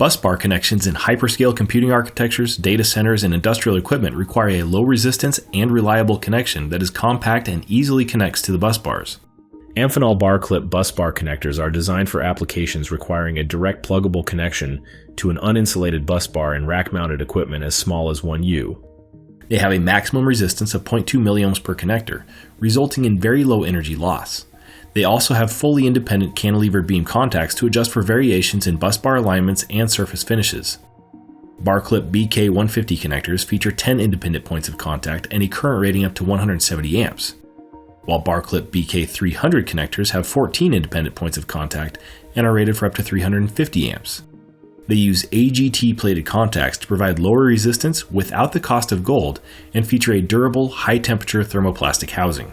Busbar connections in hyperscale computing architectures, data centers, and industrial equipment require a low resistance and reliable connection that is compact and easily connects to the busbars. Amphenol BarKlip Busbar connectors are designed for applications requiring a direct pluggable connection to an uninsulated busbar in rack-mounted equipment as small as 1U. They have a maximum resistance of 0.2 milliohms per connector, resulting in very low energy loss. They also have fully independent cantilever beam contacts to adjust for variations in busbar alignments and surface finishes. BarKlip BK150 connectors feature 10 independent points of contact and a current rating up to 170 amps, while BarKlip BK300 connectors have 14 independent points of contact and are rated for up to 350 amps. They use AGT-plated contacts to provide lower resistance without the cost of gold and feature a durable, high-temperature thermoplastic housing.